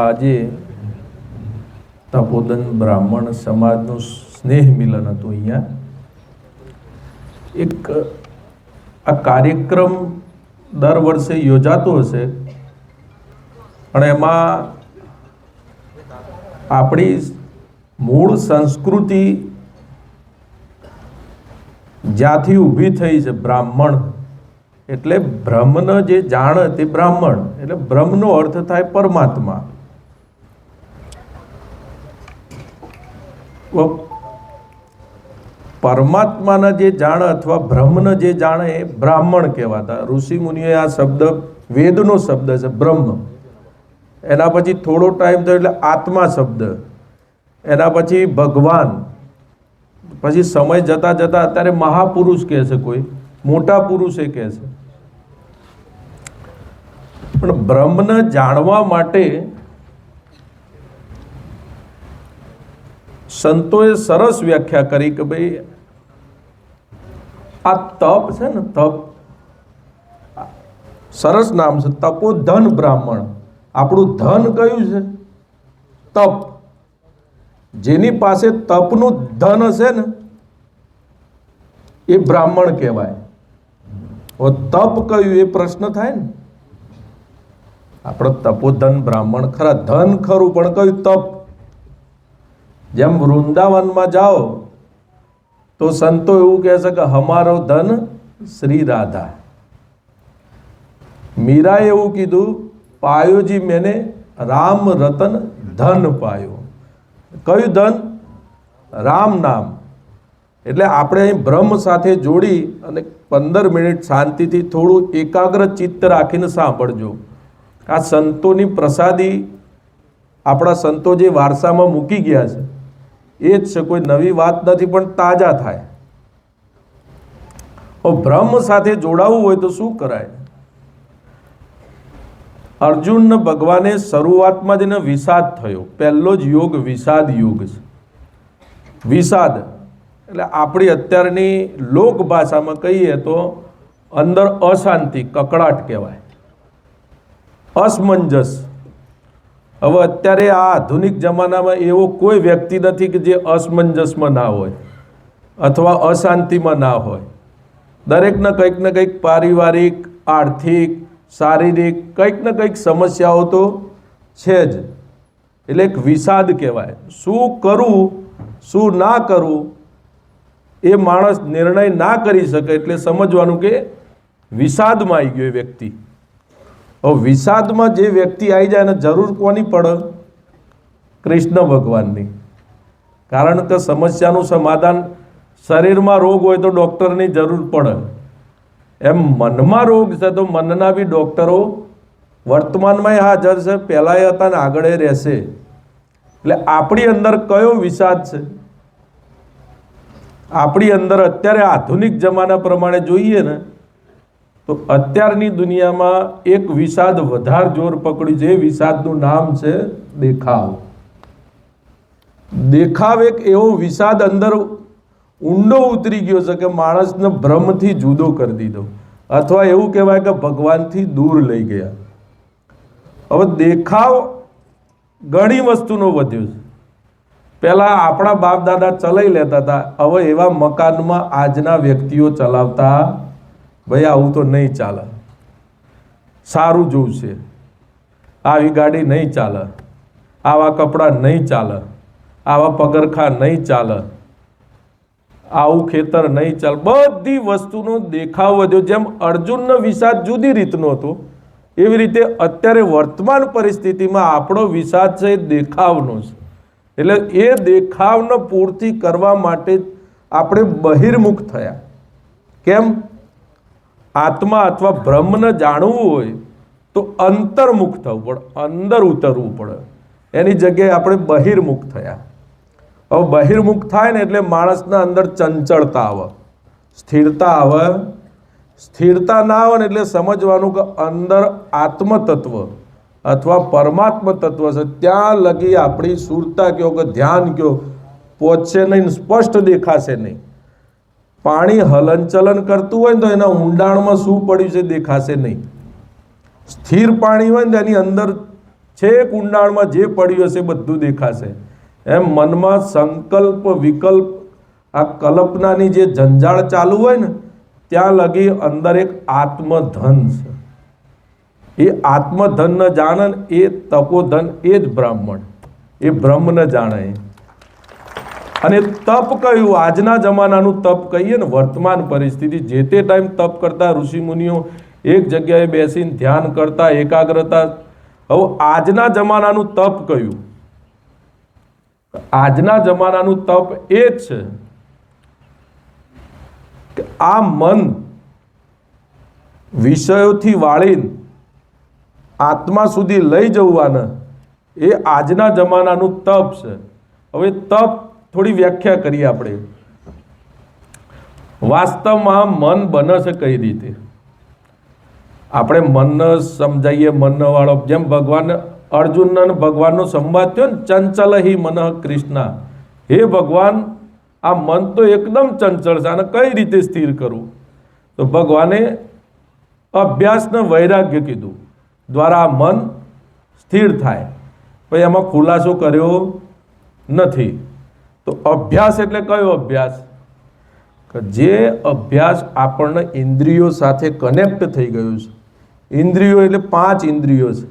આજે તપોદન બ્રાહ્મણ સમાજનું સ્નેહ મિલન હતું. અહીંયા એક આ કાર્યક્રમ દર વર્ષે યોજાતો હશે, પણ એમાં આપણી મૂળ સંસ્કૃતિ જ્યાંથી ઊભી થઈ છે, બ્રાહ્મણ એટલે બ્રહ્મને જે જાણે તે બ્રાહ્મણ, એટલે બ્રહ્મનો અર્થ થાય પરમાત્મા. પરમાત્માને જે જાણે અથવા બ્રહ્મને જે જાણે એ બ્રાહ્મણ કહેવાતા. ઋષિ મુનિએ આ શબ્દ વેદનો શબ્દ છે બ્રહ્મ. એના પછી થોડો ટાઈમ થયો એટલે આત્મા શબ્દ, એના પછી ભગવાન, પછી સમય જતા જતા અત્યારે મહાપુરુષ કહે છે, કોઈ મોટા પુરુષે કહે છે. પણ બ્રહ્મને જાણવા માટે સંતોએ સરસ વ્યાખ્યા કરી કે ભાઈ આ તપ છે ને, તપ સરસ નામ છે, તપોધન બ્રાહ્મણ. આપણું ધન કયું છે? તપ. જેની પાસે તપનું ધન હશે ને એ બ્રાહ્મણ કહેવાય. તપ કયું એ પ્રશ્ન થાય ને. આપણો તપોધન બ્રાહ્મણ ખરા, ધન ખરું, પણ કયું? તપ. જેમ વૃંદાવનમાં જાઓ તો સંતો એવું કહે છે કે હમારો ધન શ્રી રાધા. મીરાએ એવું કીધું, પાયોજી મેને રામ રતન ધન પાયો. કયું ધન? રામ નામ. એટલે આપણે અહીં બ્રહ્મ સાથે જોડી અને 15 મિનિટ શાંતિથી થોડું એકાગ્ર ચિત્ત રાખીને સાંભળજો. આ સંતોની પ્રસાદી આપણા સંતો જે વારસામાં મૂકી ગયા છે એ જ છે, કોઈ નવી વાત નથી, પણ તાજા થાય. બ્રહ્મ સાથે જોડાવવું હોય તો શું કરાય? અર્જુનને ભગવાને શરૂઆતમાં જ એને વિષાદ થયો. પહેલો જ યોગ વિષાદ યોગ છે. વિષાદ એટલે આપણી અત્યારની લોક ભાષામાં કહીએ તો અંદર અશાંતિ, કકળાટ કહેવાય, અસમંજસ. હવે અત્યારે આ આધુનિક જમાનામાં એવો કોઈ વ્યક્તિ નથી કે જે અસમંજસમાં ના હોય અથવા અશાંતિમાં ના હોય. દરેકને કંઈક ને કંઈક પારિવારિક, આર્થિક, શારીરિક કંઈક ને કંઈક સમસ્યાઓ તો છે જ. એટલે એક વિષાદ કહેવાય. શું કરવું શું ના કરવું એ માણસ નિર્ણય ના કરી શકે, એટલે સમજવાનું કે વિષાદમાં આવી ગયો એ વ્યક્તિ. હવે વિષાદમાં જે વ્યક્તિ આવી જાય એને જરૂર કોની પડે? કૃષ્ણ ભગવાનની. કારણ કે સમસ્યાનું સમાધાન, શરીરમાં રોગ હોય તો ડૉક્ટરની જરૂર પડે, એમ મનમાં રોગ છે તો મનના બી ડૉક્ટરો વર્તમાનમાં હાજર છે, પહેલાંય હતા ને આગળ રહેશે. એટલે આપણી અંદર કયો વિષાદ છે? આપણી અંદર અત્યારે આધુનિક જમાના પ્રમાણે જોઈએ ને તો અત્યારની દુનિયામાં એક વિષાદ વધારે જોર પકડ્યું છે. એ વિષાદનું નામ છે દેખાવ. દેખાવ એક એવો વિષાદ અંદર ઊંડો ઉતરી ગયો છે કે માણસને ભ્રમથી જુદો કરી દીધો, અથવા એવું કહેવાય કે ભગવાનથી દૂર લઈ ગયા. હવે દેખાવ ઘણી વસ્તુનો વધ્યો છે. પહેલાં આપણા બાપ દાદા ચલાવી લેતા હતા, હવે એવા મકાનમાં આજના વ્યક્તિઓ ચલાવતા, ભાઈ આવું તો નહીં ચાલે, સારું જોવું છે, આવી ગાડી નહીં ચાલે, આવા કપડાં નહીં ચાલે, આવા પગરખાં નહીં ચાલે, આવું ખેતર નહીં ચાલે. બધી વસ્તુનો દેખાવ વધ્યો. જેમ અર્જુનનો વિષાદ જુદી રીતનો હતો, એવી રીતે અત્યારે વર્તમાન પરિસ્થિતિમાં આપણો વિષાદ છે એ દેખાવનો છે. એટલે એ દેખાવને પૂર્તિ કરવા માટે આપણે બહિર્મુખ થયા. કેમ? આત્મા અથવા બ્રહ્મને જાણવું હોય તો અંતર્મુખ થવું પડે, અંદર ઉતરવું પડે. એની જગ્યાએ આપણે બહિર્મુખ થયા. હવે બહિર્મુખ થાય ને એટલે માણસના અંદર ચંચળતા આવે, સ્થિરતા આવે. સ્થિરતા ના આવે ને એટલે સમજવાનું કે અંદર આત્મતત્વ અથવા પરમાત્મ તત્વ છે, ત્યાં લગી આપણી સુરતા કયો કે ધ્યાન કયો પહોંચશે નહીં, સ્પષ્ટ દેખાશે નહીં. પાણી હલનચલન કરતું હોય ને તો એના ઊંડાણમાં શું પડ્યું છે દેખાશે નહીં. સ્થિર પાણી હોય ને એની અંદર છેક ઊંડાણમાં જે પડ્યું હશે બધું દેખાશે. એમ મનમાં સંકલ્પ વિકલ્પ આ કલ્પનાની જે જંજાળ ચાલુ હોય ને ત્યાં લગી અંદર એક આત્મધન છે. એ આત્મધન ન જાણે એ તપોધન, એ જ બ્રાહ્મણ, એ બ્રહ્મ ન જાણે. અને તપ કયું? આજના જમાનાનું તપ કહીએ ને, વર્તમાન પરિસ્થિતિ. જે તે ટાઈમ તપ કરતા ઋષિ મુનિઓ એક જગ્યાએ બેસીને ધ્યાન કરતા, એકાગ્રતા. હવે આજના જમાનાનું તપ કયું? આજના જમાનાનું તપ એ જ છે કે આ મન વિષયોથી વાળીને આત્મા સુધી લઈ જવાના, એ આજના જમાનાનું તપ છે. હવે તપ થોડી વ્યાખ્યા કરીએ આપણે. વાસ્તવમાં મન બને છે કઈ રીતે? આપણે મનને સમજાઈએ. મનનો વાળો જેમ ભગવાન અર્જુનને ભગવાનનો સંવાદ થયો ને, ચંચલ હિ મન કૃષ્ણ. હે ભગવાન, આ મન તો એકદમ ચંચળ છે, આને કઈ રીતે સ્થિર કરવું? તો ભગવાને અભ્યાસને વૈરાગ્ય કીધું, દ્વારા આ મન સ્થિર થાય. પછી એમાં ખુલાસો કર્યો નથી. તો અભ્યાસ એટલે કયો અભ્યાસ? કે જે અભ્યાસ આપણને ઇન્દ્રિયો સાથે કનેક્ટ થઈ ગયું છે. ઇન્દ્રિયો એટલે 5 ઇન્દ્રિયો છે,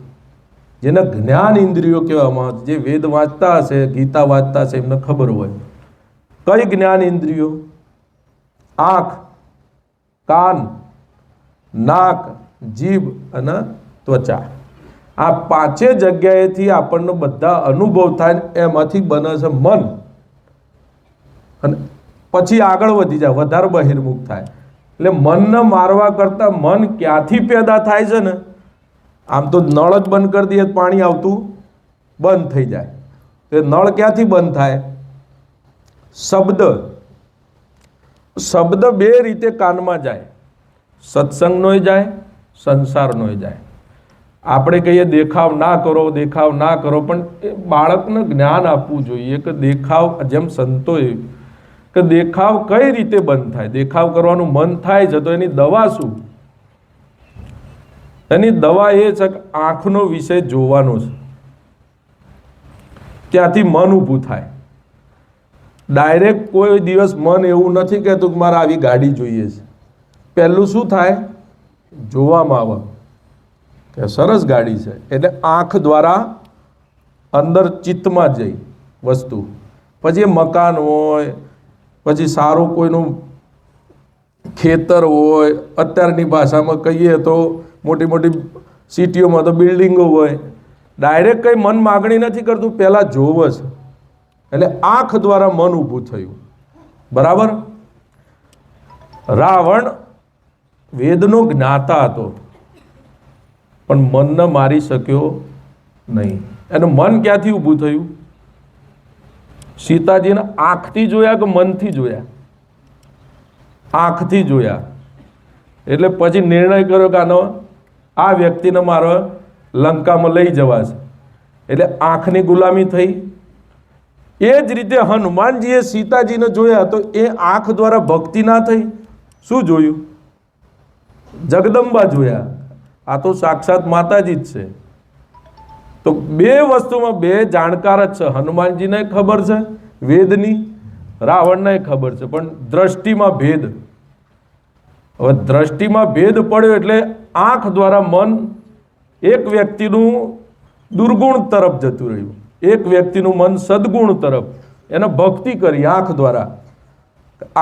જેને જ્ઞાન ઇન્દ્રિયો કહેવામાં આવે છે. જે વેદ વાંચતા હશે, ગીતા વાંચતા હશે, એમને ખબર હોય. કઈ જ્ઞાન ઇન્દ્રિયો? આંખ, કાન, નાક, જીભ અને ત્વચા. આ 5 જગ્યાએથી આપણને બધા અનુભવ થાય, એમાંથી બને છે મન. અને પછી આગળ વધી જાય, વધારે બહિર્મુખ થાય. એટલે મનને મારવા કરતા મન ક્યાંથી પેદા થાય છે ને? આમ તો નળ જ બંધ કરી દઈએ પાણી આવતું બંધ થઈ જાય. તો નળ ક્યાંથી બંધ થાય? શબ્દ. શબ્દ 2 રીતે કાનમાં જાય. સત્સંગનોય જાય, સંસારનોય જાય. આપણે કહીએ દેખાવ ના કરો, દેખાવ ના કરો, પણ એ બાળકને જ્ઞાન આપવું જોઈએ કે દેખાવ, જેમ સંતોએ કે દેખાવ કઈ રીતે બંધ થાય? દેખાવ કરવાનું મન થાય છે તો એની દવા શું? એની દવા એ છે કે આંખનો વિષય જોવાનો છે. ત્યાંથી મન ઊભું થાય. ડાયરેક્ટ કોઈ દિવસ મન એવું નથી કહેતું કે મારે આવી ગાડી જોઈએ છે. પહેલું શું થાય? જોવામાં આવે કે સરસ ગાડી છે, એટલે આંખ દ્વારા અંદર ચિત્તમાં જઈ વસ્તુ. પછી એ મકાન હોય, પછી સારું કોઈનું ખેતર હોય, અત્યારની ભાષામાં કહીએ તો મોટી મોટી સિટીઓમાં તો બિલ્ડિંગો હોય. ડાયરેક્ટ કંઈ મન માગણી નથી કરતું, પહેલાં જોવે છે. એટલે આંખ દ્વારા મન ઊભું થયું. બરાબર? રાવણ વેદનો જ્ઞાતા હતો, પણ મનને મારી શક્યો નહીં. એનું મન ક્યાંથી ઊભું થયું? સીતાજીને આંખથી જોયા કે મનથી જોયા? આંખથી જોયા. એટલે પછી નિર્ણય કર્યો કે આનો આ વ્યક્તિને મારે લંકામાં લઈ જવા છે. એટલે આંખની ગુલામી થઈ. એ જ રીતે હનુમાનજીએ સીતાજીને જોયા તો એ આંખ દ્વારા ભક્તિ ના થઈ. શું જોયું? જગદંબા જોયા. આ તો સાક્ષાત માતાજી જ છે. તો 2 વસ્તુમાં 2 જાણકાર જ છે. હનુમાનજીને ખબર છે વેદની, રાવણને ખબર છે, પણ દ્રષ્ટિમાં ભેદ. હવે દ્રષ્ટિમાં ભેદ પડ્યો એટલે આંખ દ્વારા મન એક વ્યક્તિનું દુર્ગુણ તરફ જતું રહ્યું, એક વ્યક્તિનું મન સદગુણ તરફ. એને ભક્તિ કરી આંખ દ્વારા.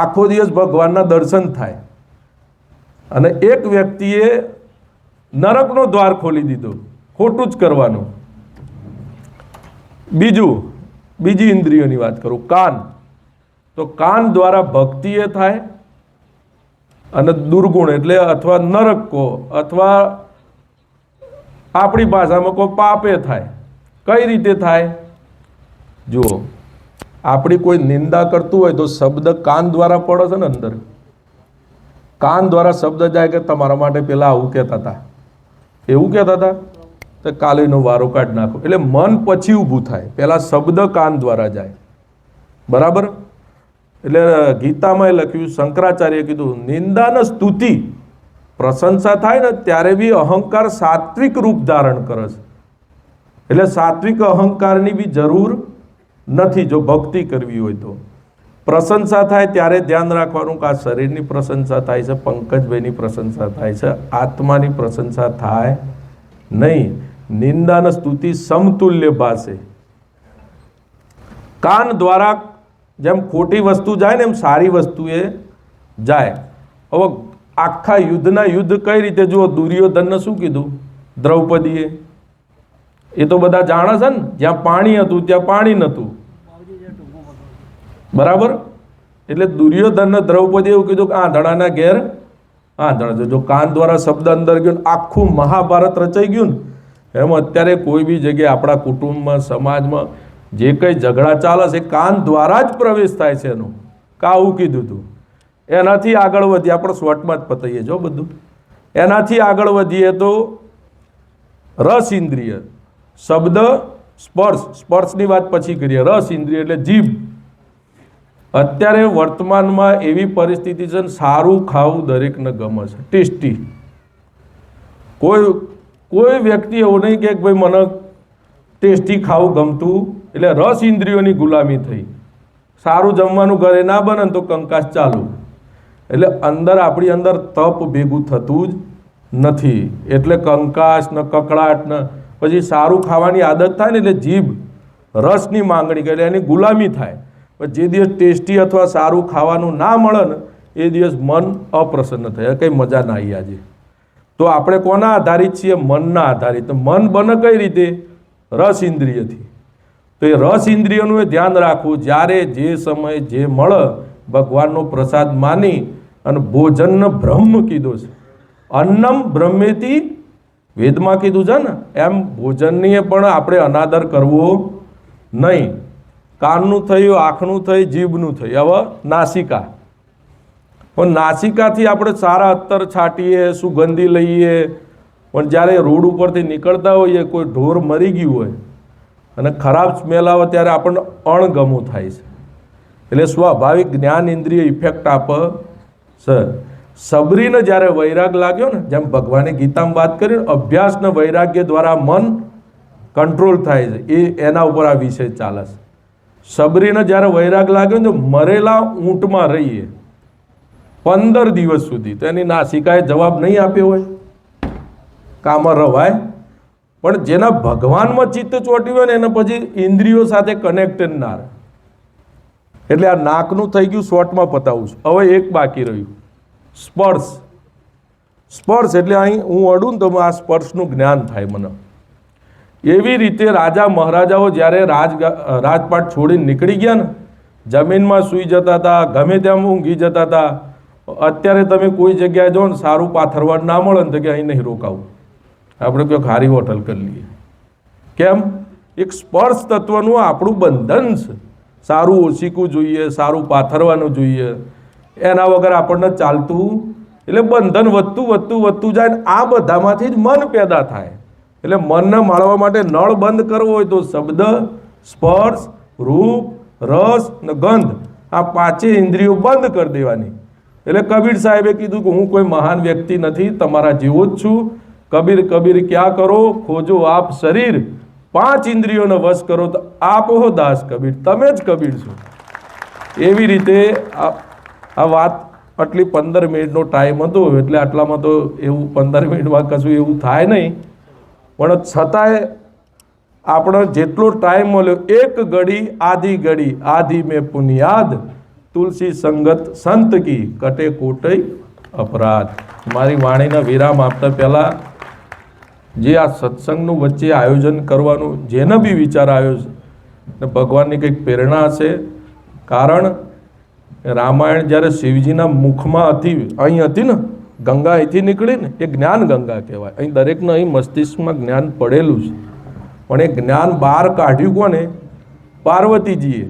આખો દિવસ ભગવાનના દર્શન થાય. અને એક વ્યક્તિએ નરકનો દ્વાર ખોલી દીધો, ખોટું જ કરવાનું. બીજી ઇન્દ્રિયોની વાત કરું, કાન. તો કાન દ્વારા ભક્તિ એ થાય અને દુર્ગુણ એટલે અથવા નરક કહો અથવા આપણી ભાષામાં કોઈ પાપે થાય. કઈ રીતે થાય? જુઓ, આપણી કોઈ નિંદા કરતું હોય તો શબ્દ કાન દ્વારા પડે છે ને અંદર. કાન દ્વારા શબ્દ જાય કે તમારા માટે પેલા આવું કહેતા હતા, એવું કહેતા હતા, તો કાલે એનો વારો કાઢ નાખો. એટલે મન પછી ઊભું થાય. પેલા શબ્દ કાન દ્વારા જાય. બરાબર? એટલે ગીતામાં લખ્યું, શંકરાચાર્ય કીધું, નિંદા ને સ્તુતિ પ્રશંસા થાય ને ત્યારે બી અહંકાર સાત્વિક રૂપ ધારણ કરે છે. એટલે સાત્વિક અહંકારની બી જરૂર નથી જો ભક્તિ કરવી હોય તો. પ્રશંસા થાય ત્યારે ધ્યાન રાખવાનું કે આ શરીરની પ્રશંસા થાય છે, પંકજભાઈની પ્રશંસા થાય છે, આત્માની પ્રશંસા થાય નહીં. નિંદા અને સ્તુતિ સમતુલ્ય ભાષે. કાન દ્વારા જેમ ખોટી વસ્તુ જાય ને એમ સારી વસ્તુ એ જાય. હવે આખા યુદ્ધના યુદ્ધ કઈ રીતે જુઓ, દુર્યોધનને શું કીધું દ્રૌપદીએ, એ તો બધા જાણે છે ને, જ્યાં પાણી હતું ત્યાં પાણી નહોતું, બરાબર. એટલે દુર્યોધનને દ્રૌપદી એવું કીધું કે આંધળાના ઘેર આંધળા. જો કાન દ્વારા શબ્દ અંદર ગયો, આખું મહાભારત રચાઈ ગયું ને. એમ અત્યારે કોઈ બી જગ્યાએ આપણા કુટુંબમાં, સમાજમાં જે કંઈ ઝઘડા ચાલે છે કાન દ્વારા જ પ્રવેશ થાય છે એનો. આવું કીધું હતું. એનાથી આગળ વધીએ, આપણે શોર્ટમાં જ પતાઈએ જો બધું. એનાથી આગળ વધીએ તો રસ ઇન્દ્રિય, શબ્દ, સ્પર્શ, સ્પર્શની વાત પછી કરીએ. રસ ઇન્દ્રિય એટલે જીભ. અત્યારે વર્તમાનમાં એવી પરિસ્થિતિ છે, સારું ખાવું દરેકને ગમે છે, ટેસ્ટી. કોઈ વ્યક્તિ એવું નહીં કે ભાઈ મને ટેસ્ટી ખાવું ગમતું, એટલે રસ ઇન્દ્રિયોની ગુલામી થઈ. સારું જમવાનું ઘરે ના બને ને તો કંકાસ ચાલુ. એટલે અંદર આપણી અંદર તપ ભેગું થતું જ નથી. એટલે કંકાસ ને કકડાટ ને પછી સારું ખાવાની આદત થાય ને એટલે જીભ રસની માંગણી કરે, એની ગુલામી થાય. જે દિવસ ટેસ્ટી અથવા સારું ખાવાનું ના મળે ને એ દિવસ મન અપ્રસન્ન થાય, કંઈ મજા ના આવી. આજે તો આપણે કોના આધારિત છીએ? મનના આધારિત. તો મન બને કઈ રીતે? રસ ઇન્દ્રિયથી. તો એ રસ ઇન્દ્રિયનું એ ધ્યાન રાખવું. જ્યારે જે સમયે જે મળે ભગવાનનો પ્રસાદ માની અને ભોજનને બ્રહ્મ કીધો છે. અન્નમ બ્રહ્મેતી વેદમાં કીધું છે ને, એમ ભોજનની પણ આપણે અનાદર કરવો નહીં. કાનનું થયું, આંખનું થયું, જીભનું થયું, હવે નાસિકા. પણ નાસિકાથી આપણે સારા અત્તર છાંટીએ, સુગંધી લઈએ, પણ જ્યારે રોડ ઉપરથી નીકળતા હોઈએ, કોઈ ઢોર મરી ગયું હોય અને ખરાબ સ્મેલ આવે ત્યારે આપણને અણગમો થાય છે. એટલે સ્વાભાવિક જ્ઞાન ઇન્દ્રિય ઇફેક્ટ આપે છે. સબરીને જ્યારે વૈરાગ લાગ્યો ને, જેમ ભગવાને ગીતામાં વાત કરી, અભ્યાસ ને વૈરાગ્ય દ્વારા મન કંટ્રોલ થાય છે, એના ઉપર આ વિષય ચાલે છે. સબરીને જ્યારે વૈરાગ લાગ્યો ને, મરેલા ઊંટમાં રહીએ 15 દિવસ સુધી, તો એની નાસિકાએ જવાબ નહીં આપ્યો હોય, કામાં રવાય. પણ જેના ભગવાનમાં ચિત્ત ચોટ્યું હોય ને એને પછી ઇન્દ્રિયો સાથે કનેક્ટેડ ના રહે. એટલે આ નાકનું થઈ ગયું, શોર્ટમાં પતાવું છું. હવે એક બાકી રહ્યું, સ્પર્શ. સ્પર્શ એટલે અહીં હું અડું ને તો આ સ્પર્શનું જ્ઞાન થાય મને. એવી રીતે રાજા મહારાજાઓ જ્યારે રાજપાટ છોડીને નીકળી ગયા ને, જમીનમાં સૂઈ જતા હતા, ગમે ત્યાં ઊંઘી જતા હતા. અત્યારે તમે કોઈ જગ્યાએ જો ને સારું પાથરવાડ ના મળે ને તો કે અહીં નહીં રોકાવું, આપણે કોઈ ખારી હોટલ કરી લઈએ. કેમ? એક સ્પર્શ તત્વનું આપણું બંધન છે. સારું ઓશીકવું જોઈએ, સારું પાથરવાનું જોઈએ, એના વગર આપણને ચાલતું. એટલે બંધન વધતું જાય ને આ બધામાંથી જ મન પેદા થાય. એટલે મનને માળવા માટે નળ બંધ કરવો હોય તો શબ્દ, સ્પર્શ, રૂપ, રસ ને ગંધ, આ 5 ઇન્દ્રિયો બંધ કરી દેવાની. એટલે કબીર સાહેબે કીધું કે હું કોઈ મહાન વ્યક્તિ નથી, તમારા જેવો જ છું. કબીર કબીર ક્યાં કરો, ખોજો આપ શરીર, 5 ઇન્દ્રિયોને વશ કરો તો આપ હો દાસ કબીર, તમે જ કબીર છો. એવી રીતે આ વાત, આટલી 15 મિનિટનો ટાઈમ હતો એટલે આટલામાં તો એવું 15 મિનિટમાં કશું એવું થાય નહીં. પણ છતાંય આપણે જેટલો ટાઈમ મળ્યો, એક ઘડી આધી ઘડી આધી મેં પુનિયાદ, તુલસી સંગત સંત કી કટે કોટઈ અપરાધ. મારી વાણીના વિરામ આપતા પહેલાં જે આ સત્સંગનું વચ્ચે આયોજન કરવાનું જેને બી વિચાર આવ્યો છે ને ભગવાનની કંઈક પ્રેરણા હશે. કારણ રામાયણ જ્યારે શિવજીના મુખમાં હતી, અહીં હતી ને, ગંગા અહીંથી નીકળી ને, એ જ્ઞાન ગંગા કહેવાય. અહીં દરેકને અહીં મસ્તિષ્કમાં જ્ઞાન પડેલું છે. પણ એ જ્ઞાન બહાર કાઢ્યું કોને? પાર્વતીજીએ.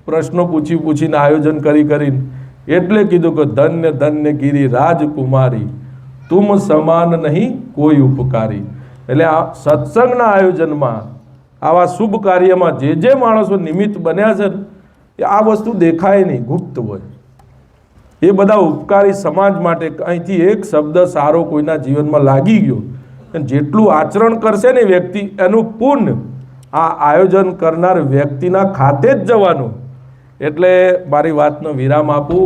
પ્રશ્નો પૂછીને આયોજન કરીને એટલે કીધું કે ધન્ય ધન્ય ગિરી રાજકુમારી, તુમ સમાન નહીં કોઈ ઉપકારી. એટલે આ સત્સંગના આયોજનમાં, આવા શુભ કાર્યમાં જે માણસો નિમિત્ત બન્યા છે એ આ વસ્તુ દેખાય નહીં, ગુપ્ત હોય. એ બધા ઉપકારી સમાજ માટે અહીંથી એક શબ્દ સારો કોઈના જીવનમાં લાગી ગયો, જેટલું આચરણ કરશે ને વ્યક્તિ, એનું પુણ્ય આ આયોજન કરનાર વ્યક્તિના ખાતે જ જવાનું. એટલે મારી વાતનો વિરામ આપું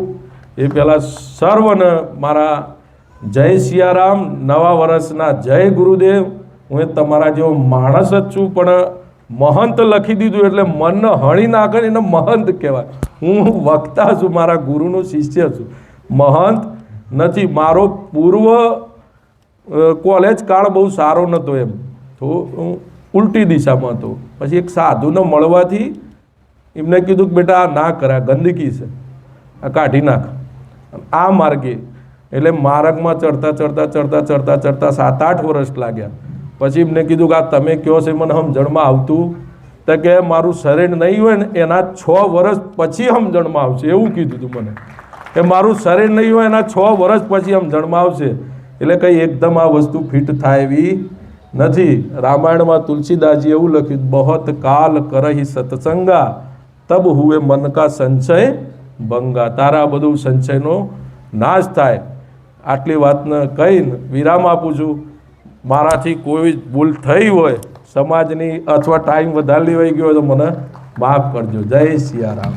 એ પહેલાં સર્વને મારા જય સિયારામ, નવા વર્ષના જય ગુરુદેવ. હું એ તમારા જેવો માણસ જ છું, પણ મહંત લખી દીધું એટલે મનને હણી નાખે એને મહંત કહેવાય. હું વક્તા છું, મારા ગુરુનો શિષ્ય છું, મહંત નથી. મારો પૂર્વ કોલેજ કાળ બહુ સારો નહોતો, એમ તો હું ઉલટી દિશામાં હતો. પછી એક સાધુને મળવાથી એમને કીધું કે બેટા આ ના કરે, આ ગંદકી છે, આ કાઢી નાખ આ માર્ગે. એટલે માર્ગમાં ચડતા ચડતા ચડતા ચડતા ચડતા 7-8 વર્ષ લાગ્યા. પછી એમને કીધું કે આ તમે કહો છો મને સમજણમાં આવતું, તો કે મારું શરીર નહીં હોય ને એના 6 વર્ષ પછી સમજણમાં આવશે, એવું કીધું હતું મને. કે મારું શરીર નહીં હોય એના 6 વર્ષ પછી સમજણમાં આવશે. એટલે કંઈ એકદમ આ વસ્તુ ફિટ થાય એવી નથી. રામાયણમાં તુલસીદાસજી એવું લખ્યું, બહોત કાલ કરહી સત્સંગા તબ હુએ મન કા સંશય ભંગા. તારા બધું સંશયનો નાશ થાય. આટલી વાતને કહીને વિરામ આપું છું. મારાથી કોઈ ભૂલ થઈ હોય સમાજની અથવા ટાઈમ વધારે લેવાઈ ગયો હોય તો મને માફ કરજો. જય સિયારામ.